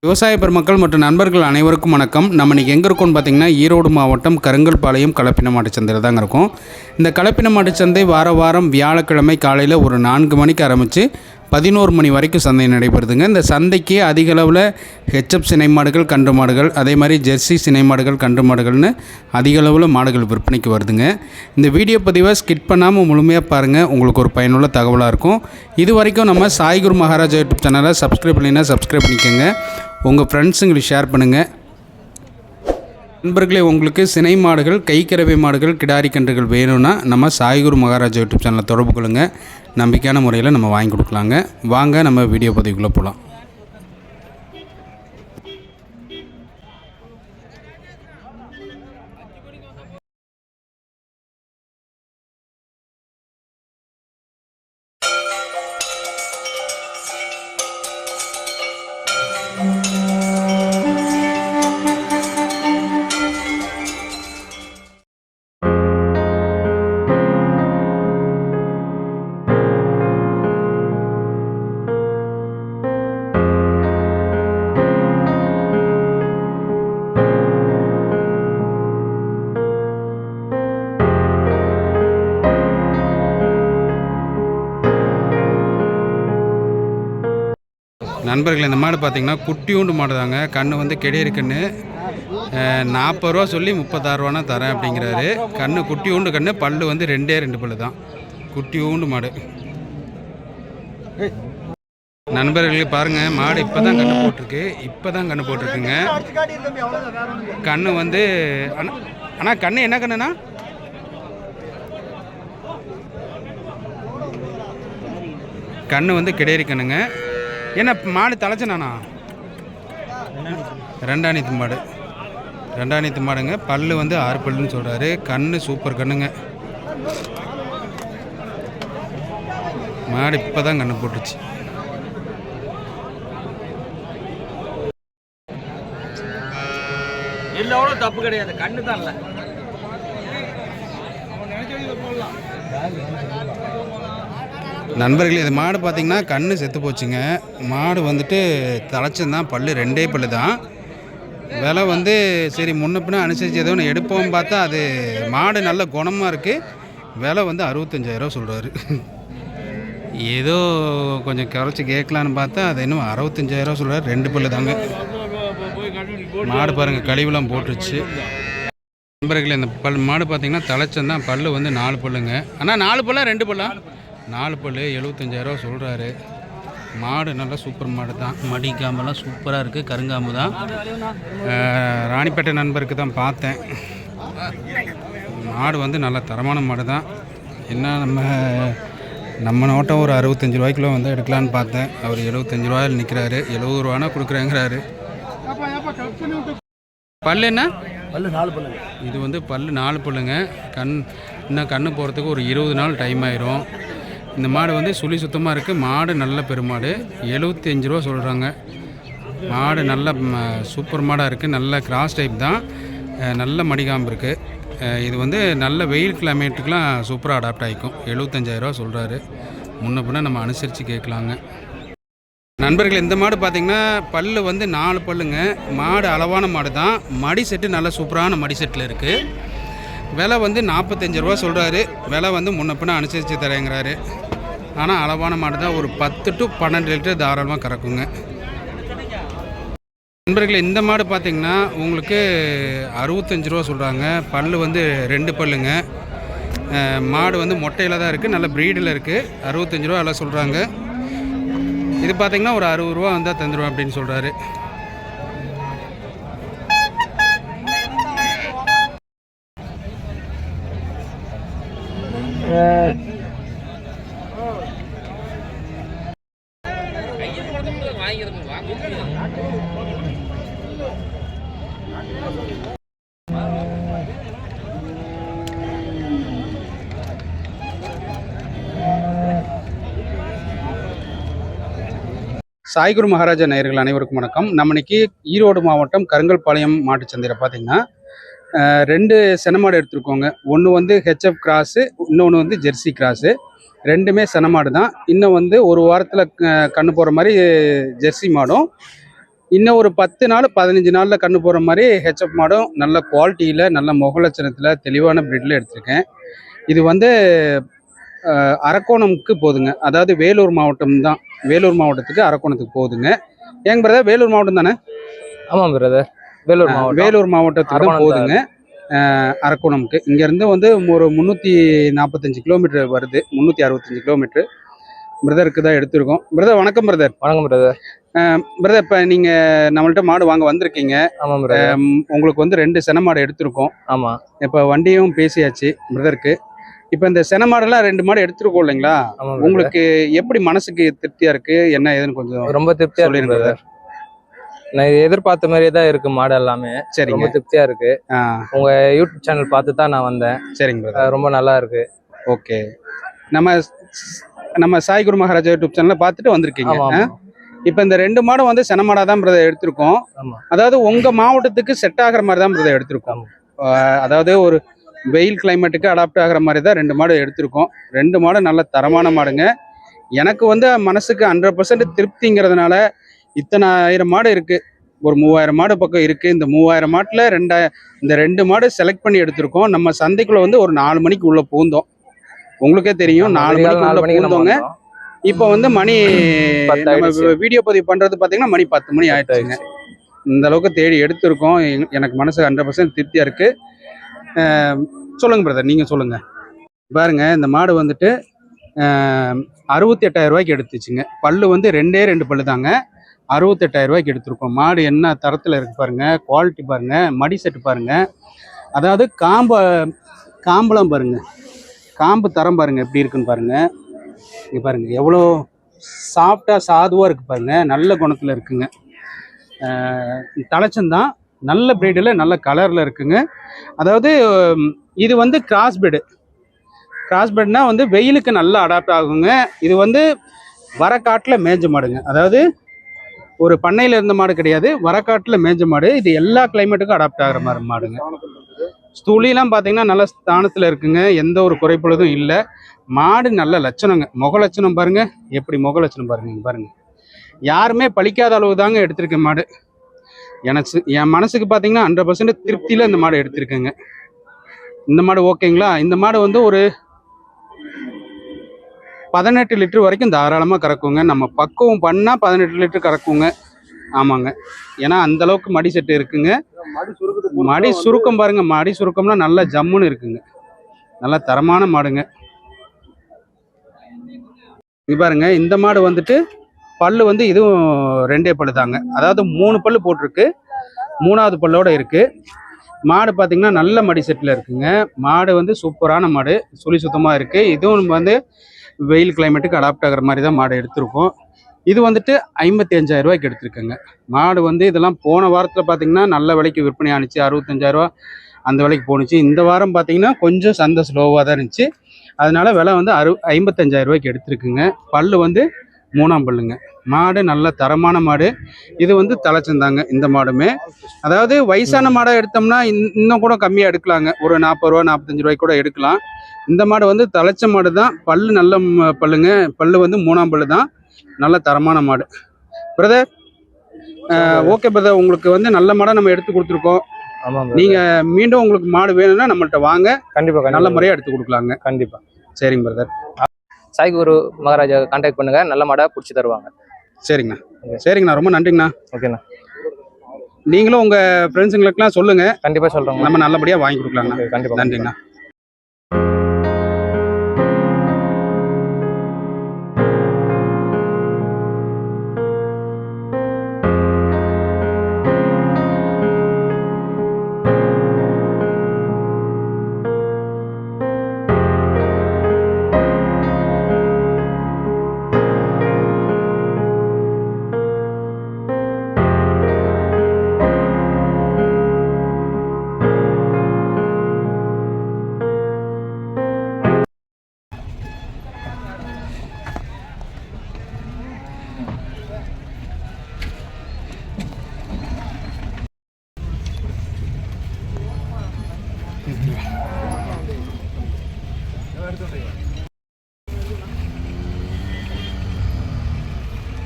விவசாய பெருமக்கள் மற்றும் நண்பர்கள் அனைவருக்கும் வணக்கம். நம்ம இன்றைக்கி எங்கே இருக்கோம்னு பார்த்திங்கன்னா, ஈரோடு மாவட்டம் கருங்கல்பாளையம் கலப்பின மாட்டுச்சந்தையில் தாங்க இருக்கும். இந்த கலப்பின மாட்டுச்சந்தை வாரம் வியாழக்கிழமை காலையில் ஒரு 4 மணிக்கு ஆரம்பித்து 11 மணி வரைக்கும் சந்தை நடைபெறுதுங்க. இந்த சந்தைக்கு அதிக அளவில் ஹெச்எப் சினை மாடுகள், கன்று மாடுகள், அதே மாதிரி ஜெர்சி சினை மாடுகள், கன்று மாடுகள்னு அதிக அளவில் மாடுகள் விற்பனைக்கு வருதுங்க. இந்த வீடியோ பதிவை ஸ்கிப் பண்ணாமல் முழுமையாக பாருங்கள், உங்களுக்கு ஒரு பயனுள்ள தகவலாக இருக்கும். இது வரைக்கும் நம்ம சாய்குரு மகாராஜா யூடியூப் சேனலை சப்ஸ்கிரைப் பண்ணினா சப்ஸ்கிரைப் பண்ணிக்கோங்க. உங்கள் ஃப்ரெண்ட்ஸுங்களுக்கு ஷேர் பண்ணுங்கள். நண்பர்களே, உங்களுக்கு சினை மாடுகள், கைக்கறவை மாடுகள், கிடாரி கன்றுகள் வேணும்னா நம்ம சாய்குரு மகாராஜா யூடியூப் சேனலை தொடர்பு கொள்ளுங்கள். நம்பிக்கையான முறையில் நம்ம வாங்கி கொடுக்கலாங்க. வாங்க நம்ம வீடியோ பதிவுக்குள்ளே போகலாம். நண்பர்கள், இந்த மாடு பார்த்திங்கன்னா குட்டியூண்டு மாடு தாங்க. கன்று வந்து கெடேரி கன்று. 40 ரூபா சொல்லி 36 ரூபானா தரேன் அப்படிங்கிறாரு. கன்று குட்டியூண்டு கன்று, பல்லு வந்து 2 பல்லு தான். குட்டியூண்டு மாடு. நண்பர்களே பாருங்கள், மாடு இப்போ தான் கன்று போட்டிருக்குங்க. கன்று வந்து அண்ணா கன்று என்ன கண்ணுண்ணா? கன்று வந்து கெடேரி கண்ணுங்க. என்ன மாடு தலைச்சனாண்ணா? ரெண்டாணித்து மாடுங்க. பல்லு வந்து 6 பல்லுன்னு சொல்கிறாரு. கண்ணு சூப்பர் கண்ணுங்க. மாடு இப்போ தான் கண்ணு போட்டுச்சு. எல்லாம் தப்பு கிடையாது, கண்ணு தான் இல்லை. நண்பர்களே, இது மாடு பார்த்திங்கன்னா கண்ணு செத்து போச்சுங்க. மாடு வந்துட்டு தலைச்சந்தான், பல்லு 2 பல்லு தான். விலை வந்து சரி முன்ன பின்ன அனுசரித்து ஏதோ ஒன்று எடுப்போம் பார்த்தா அது மாடு நல்ல குணமாக இருக்குது. விலை வந்து 65,000 சொல்கிறாரு. ஏதோ கொஞ்சம் குறைச்சி கேட்கலான்னு பார்த்தா அது இன்னும் 65,000 சொல்கிறாரு. 2 பல்லு தாங்க. மாடு பாருங்கள், கழிவுலாம் போட்டுருச்சு. நண்பர்களே, இந்த மாடு பார்த்திங்கன்னா தலைச்சந்தான், பல்லு வந்து 4 பல்லுங்க. ஆனால் 4 பல்லா 2 பல்லா? 4 பல்லு 75,000 சொல்கிறாரு. மாடு நல்லா சூப்பர் மாடு தான். மடி காம்பெல்லாம் சூப்பராக இருக்குது. கருங்காம்பு தான். ராணிப்பேட்டை நண்பருக்கு தான் பார்த்தேன். மாடு வந்து நல்ல தரமான மாடு தான். என்ன நம்ம நோட்டம் ஒரு 65 ரூபாய்க்குள்ள வந்து எடுக்கலான்னு பார்த்தேன். அவர் 75 ரூபாயில் நிற்கிறாரு. 70 ரூபானா கொடுக்குறேங்கிறாரு. பல்லு என்ன? பல்லு 4 பல்லு. இது வந்து பல்லு 4 பல்லுங்க. இன்னும் கண்ணு போகிறதுக்கு ஒரு 20 நாள் டைம் ஆயிரும். இந்த மாடு வந்து சுழி சுத்தமாக இருக்குது. மாடு நல்ல பெருமாடு. 75 ரூபா சொல்கிறாங்க. மாடு நல்ல சூப்பர் மாடாக இருக்குது. நல்ல கிராஸ் டைப் தான். நல்ல மடிகாம்பு இருக்குது. இது வந்து நல்ல வெயில் கிளைமேட்டுக்கெலாம் சூப்பராக அடாப்ட் ஆகிக்கும். 75,000 சொல்கிறாரு. முன்ன பின்ன நம்ம அனுசரித்து கேட்கலாங்க. நண்பர்கள், இந்த மாடு பார்த்திங்கன்னா பல்லு வந்து 4 பல்லுங்க. மாடு அளவான மாடு தான். மடி செட்டு நல்ல சூப்பரான மடி செட்டில் இருக்குது. விலை வந்து 45 ரூபா சொல்கிறாரு. விலை வந்து முன்ன பின்ன அனுசரித்து தரேங்கிறாரு. ஆனால் அளவான மாடு தான். ஒரு 10 to 12 லிட்டர் தாராளமாக கறக்குங்க. நண்பர்களே, இந்த மாடு பார்த்திங்கன்னா உங்களுக்கு 65 ரூபா சொல்கிறாங்க. பல்லு வந்து 2 பல்லுங்க. மாடு வந்து மொட்டையில் தான் இருக்குது. நல்ல ப்ரீடில் இருக்குது. 65 ரூபா எல்லாம் சொல்கிறாங்க. இது பார்த்திங்கன்னா ஒரு 60 ரூபா வந்தால் தந்துடுவேன் அப்படின்னு சொல்கிறாரு. சாய்குரு மகாராஜா நேயர்கள் அனைவருக்கும் வணக்கம். நம்ம இன்னைக்கு ஈரோடு மாவட்டம் கருங்கல்பாளையம் மாட்டுச்சந்தையில் பார்த்தீங்கன்னா 2 செனமாடு எடுத்துருக்கோங்க. ஒன்று வந்து ஹெச்எஃப் கிராஸு, இன்னொன்று வந்து ஜெர்சி கிராஸு. ரெண்டுமே சென மாடு தான். இன்னும் வந்து ஒரு வாரத்தில் கண்ணு போகிற மாதிரி ஜெர்சி மாடும், இன்னும் ஒரு 10 நாள் 15 நாளில் கண்ணு போகிற மாதிரி ஹெச்எப் மாடும் நல்ல குவாலிட்டியில் நல்ல முகலட்சணத்தில் தெளிவான ப்ரீடில் எடுத்திருக்கேன். இது வந்து அரக்கோணம்க்கு போகுதுங்க. அதாவது வேலூர் மாவட்டம் தான். வேலூர் மாவட்டத்துக்கு அரக்கோணத்துக்கு போகுதுங்க. ஏங்க பிரதர், வேலூர் மாவட்டம் தானே? ஆமாம் பிரதர், வேலூர் மாவட்டம். வேலூர் மாவட்டத்துக்கு தான் போகுதுங்க. அரக்கோணம்க்கு இங்கேருந்து வந்து ஒரு 345 கிலோமீட்டர் வருது. 365 கிலோமீட்டர் பிரதருக்கு தான் எடுத்திருக்கோம். பிரதர் வணக்கம் பிரதர். வணக்கம் பிரதர். பிரதர், இப்போ நீங்கள் நம்மள்ட்ட மாடு வாங்க வந்திருக்கீங்க. ஆமாம் பிரதர். உங்களுக்கு வந்து 2 சென மாடு எடுத்திருக்கோம். ஆமாம். இப்போ வண்டியும் பேசியாச்சு பிரதருக்கு. இப்போ இந்த சென மாடெல்லாம் 2 மாடு எடுத்துருக்கோம் இல்லைங்களா? உங்களுக்கு எப்படி மனசுக்கு திருப்தியா இருக்கு, என்ன ஏதுன்னு கொஞ்சம் ரொம்ப திருப்தியா இருக்கு பிரதர். நான் எதிர்பார்த்த மாதிரியே தான் இருக்கு மாடு எல்லாமே. சரிங்க, ரொம்ப திருப்தியா இருக்கு. உங்க யூடியூப் சேனல் பார்த்து தான் நான் வந்தேன். சரிங்க பிரதர், ரொம்ப நல்லா இருக்கு. ஓகே. நம்ம சாய் குரு மகாராஜா யூடியூப் சேனல்ல பார்த்துட்டு வந்திருக்கீங்க. இப்போ இந்த 2 மாடும் வந்து சென மாடா தான் பிரதர் எடுத்திருக்கோம். அதாவது உங்க மாவட்டத்துக்கு செட் ஆகிற மாதிரி தான் பிரதர் எடுத்திருக்கோம். அதாவது ஒரு வெயில் கிளைமேட்டுக்கு அடாப்ட் ஆகிற மாதிரி தான் 2 மாடு எடுத்திருக்கோம். 2 மாடு நல்ல தரமான மாடுங்க. எனக்கு வந்து மனசுக்கு 100% திருப்திங்கிறதுனால இத்தனை 1000 மாடு இருக்கு, ஒரு 3000 மாடு பக்கம் இருக்கு. இந்த 3000 மாட்டுல இந்த 2 மாடு செலக்ட் பண்ணி எடுத்திருக்கோம். நம்ம சந்தைக்குள்ள வந்து ஒரு 4 மணிக்கு உள்ள பூந்தோம். உங்களுக்கே தெரியும், 4 மணிக்கு உள்ள பூந்தோங்க. இப்போ வந்து மணி வீடியோ பதிவு பண்றது பாத்தீங்கன்னா மணி 10 மணி ஆயிடுச்சுங்க. இந்த அளவுக்கு தேடி எடுத்திருக்கோம். எனக்கு மனசு 100% திருப்தியா இருக்கு. சொல்லுங்க பிரதர், நீங்க சொல்லுங்க. பாருங்க, இந்த மாடு வந்துட்டு 68,000 ரூபாய்க்கு எடுத்துச்சுங்க. பல்லு வந்து 2 பல்லு தாங்க. 68,000 ரூபாய்க்கு எடுத்திருக்கோம். மாடு என்ன தரத்தில் இருக்கு பாருங்க, குவாலிட்டி பாருங்க, மடி செட்டு பாருங்க. அதாவது காம்பெல்லாம் பாருங்க, காம்பு தரம் பாருங்க எப்படி இருக்குன்னு பாருங்க. இங்கே பாருங்க எவ்வளோ சாஃப்டாக சாதுவாக இருக்கு பாருங்க. நல்ல குணத்தில் இருக்குங்க. தலைச்சந்தான் நல்ல பிரீடில் நல்ல கலரில் இருக்குங்க. அதாவது இது வந்து கிராஸ் பெட்னா வந்து வெயிலுக்கு நல்லா அடாப்ட் ஆகுங்க. இது வந்து வரக்காட்டில் மேய்ஞ்ச மாடுங்க. அதாவது ஒரு பண்ணையில் இருந்த மாடு கிடையாது, வரக்காட்டில் மேய்ஞ்ச மாடு. இது எல்லா கிளைமேட்டுக்கும் அடாப்ட் ஆகிற மாதிரி மாடுங்க. ஸ்தூலிலாம் பார்த்தீங்கன்னா நல்ல ஸ்தானத்தில் இருக்குங்க. எந்த ஒரு குறைப்பொழுதும் இல்லை. மாடு நல்ல லட்சணங்க. முக லட்சணம் பாருங்க, எப்படி முக லட்சணம் பாருங்க. இங்க பாருங்க, யாருமே பழிக்காத அளவு தாங்க எடுத்திருக்கேன் மாடு. என் மனசுக்கு பார்த்தீங்கன்னா 100% திருப்தியில் இந்த மாடு எடுத்திருக்கேங்க. இந்த மாடு ஓகேங்களா? இந்த மாடு வந்து ஒரு 18 லிட்டர் வரைக்கும் தாராளமாக கறக்குங்க. நம்ம பக்குவம் பண்ணால் 18 லிட்டர் கறக்குங்க. ஆமாங்க, ஏன்னா அந்த அளவுக்கு மடி செட்டு இருக்குங்க. மடி சுருக்கம் பாருங்க, மடி சுருக்கம்னா நல்லா ஜம்முன்னு இருக்குங்க. நல்ல தரமான மாடுங்க. இது பாருங்க, இந்த மாடு வந்துட்டு பல்லு வந்து இதுவும் 2 பல்லு தாங்க. அதாவது 3 பல்லு போட்டிருக்கு, 3வது பல்லோட இருக்கு. மாடு பார்த்தீங்கன்னா நல்ல மடி செட்டில் இருக்குங்க. மாடு வந்து சூப்பரான மாடு, சுழி சுத்தமாக இருக்கு. இதுவும் வந்து வெயில் கிளைமேட்டுக்கு அடாப்ட் ஆகிற மாதிரி தான் மாடு எடுத்திருக்கோம். இது வந்துட்டு 55,000 ரூபாய்க்கு எடுத்திருக்கேங்க. மாடு வந்து இதெல்லாம் போன வாரத்தில் பார்த்தீங்கன்னா நல்ல விலைக்கு விற்பனை ஆனிச்சு. 65,000 ரூபா அந்த விலைக்கு போணுச்சு. இந்த வாரம் பார்த்தீங்கன்னா கொஞ்சம் சந்தை ஸ்லோவாக தான் இருந்துச்சு. அதனால விலை வந்து 55,000 ரூபாய்க்கு எடுத்திருக்குங்க. பல்லு வந்து 3ஆம் பல்லுங்க. மாடு நல்ல தரமான மாடு. இது வந்து தலைச்சந்தாங்க இந்த மாடுமே. அதாவது வயசான மாடாக எடுத்தோம்னா இன்னும் கூட கம்மியாக எடுக்கலாங்க. ஒரு 40 ரூபா 45 ரூபாய்க்கு கூட எடுக்கலாம். இந்த மாடு வந்து தலைச்ச மாடு தான். பல்லு நல்ல பல்லுங்க. பல்லு வந்து 3ஆம் பல்லு தான். நல்ல தரமான மாடு பிரதர். ஓகே பிரதர், உங்களுக்கு வந்து நல்ல மாடை நம்ம எடுத்து கொடுத்துருக்கோம். நீங்க மீண்டும் உங்களுக்கு மாடு வேணும்னா நம்மள்ட்ட வாங்க, கண்டிப்பா நல்ல முறையா எடுத்து கொடுக்கலாங்க. கண்டிப்பா. சரிங்க பிரதர். சாய் குரு மகாராஜா கான்டாக்ட் பண்ணுங்க, நல்ல மாடா பிடிச்சி தருவாங்க. சரிங்கண்ணா, சரிங்கண்ணா, ரொம்ப நன்றிங்கண்ணா. ஓகேண்ணா. நீங்களும் உங்க ஃப்ரெண்ட்ஸுங்களுக்குலாம் சொல்லுங்க, கண்டிப்பா சொல்றோம். நம்ம நல்லபடியா வாங்கி கொடுக்கலாங்கண்ணா. கண்டிப்பா. நன்றிங்கண்ணா.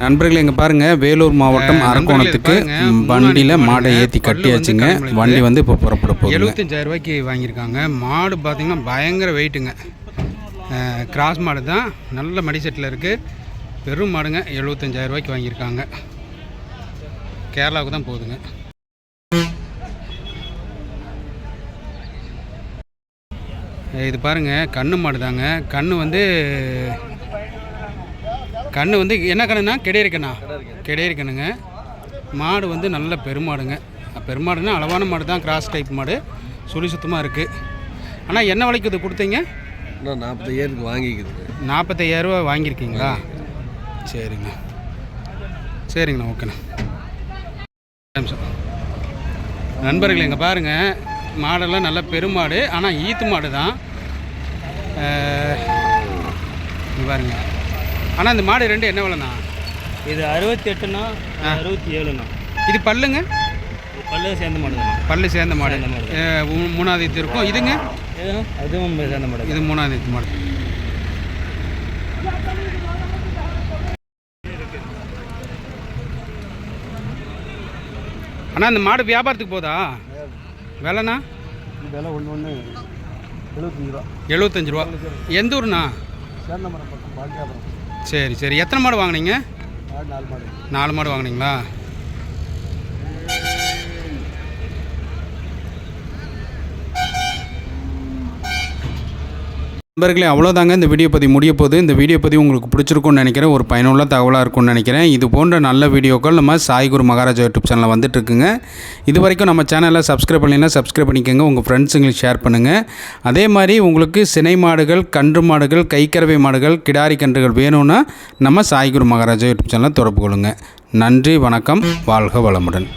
நண்பர்களே இங்கே பாருங்கள், வேலூர் மாவட்டம் அரக்கோணத்துக்கு வண்டியில் மாடை ஏற்றி கட்டியாச்சுங்க. வண்டி வந்து இப்போ புறப்பட போகுது. 75,000 ரூபாய்க்கு வாங்கியிருக்காங்க. மாடு பார்த்திங்கன்னா பயங்கர வெயிட்டுங்க. கிராஸ் மாடு தான், நல்ல மடி செட்டில் இருக்குது. பெரும் மாடுங்க. 75,000 ரூபாய்க்கு வாங்கியிருக்காங்க. கேரளாவுக்கு தான் போகுதுங்க. இது பாருங்கள், கண்ணு மாடு தாங்க. கண்ணு வந்து என்ன கண்ணுண்ணா? கெடேரி கண்ணா? கெடேரி கண்ணுங்க. மாடு வந்து நல்ல பெருமாடுங்க. பெருமாடுன்னா அளவான மாடு தான், கிராஸ் டைப் மாடு. சுழி சுத்தமாக இருக்குது. ஆனால் என்ன விலைக்கு இது கொடுத்தீங்க? 40,000 வாங்கிக்குது. 45,000 ரூபா வாங்கியிருக்கீங்களா? சரிங்க சரிங்கண்ணா, ஓகேண்ணா. நண்பர்கள் இங்கே பாருங்கள், மாடெல்லாம் நல்ல பெருமாடு. ஆனால் ஈத்து மாடு தான். பாருங்க. ஆனால் இந்த மாடு ரெண்டு என்ன விலைண்ணா? இது 68ண்ணா, 67ண்ணா. இது பல்லுங்க? பல்லு சேர்ந்த மாடு தான். பல்லு சேர்ந்த மாடு. 3வது ஈத்து இருக்கும். இதுங்க? அதுவும் சேர்ந்த மாடு. இது 3வது ஈத்து மாடு. அண்ணா இந்த மாடு வியாபாரத்துக்கு போதா? விலைண்ணா? விலை ஒன்று 75 ரூபா. 75 ரூபா. எந்த ஊருண்ணா? சரி சரி. எத்தனை மாடு வாங்கினீங்க? 4 மாடு வாங்கினீங்களா? நண்பர்களே, அவ்வளோதாங்க இந்த வீடியோ பதிவு முடிய போகுது. இந்த வீடியோ பதிவு உங்களுக்கு பிடிச்சிருக்கும்னு நினைக்கிறேன். ஒரு பயனுள்ள தகவலாக இருக்கும்னு நினைக்கிறேன். இது போன்ற நல்ல வீடியோக்கள் நம்ம சாய்குரு மகாராஜா யூடியூப் சேனலில் வந்துட்டுருக்குங்க. இது வரைக்கும் நம்ம சேனலை சப்ஸ்கிரைப் பண்ணிங்கன்னா சப்ஸ்கிரைப் பண்ணிக்கோங்க. உங்கள் ஃப்ரெண்ட்ஸுங்களுக்கு ஷேர் பண்ணுங்கள். அதே மாதிரி உங்களுக்கு சினை மாடுகள், கன்று மாடுகள், கைக்கறவை மாடுகள், கிடாரி கன்றுகள் வேணும்னா நம்ம சாய்குரு மகாராஜா யூடியூப் சேனலை தொடர்பு கொள்ளுங்கள். நன்றி, வணக்கம், வாழ்க வளமுடன்.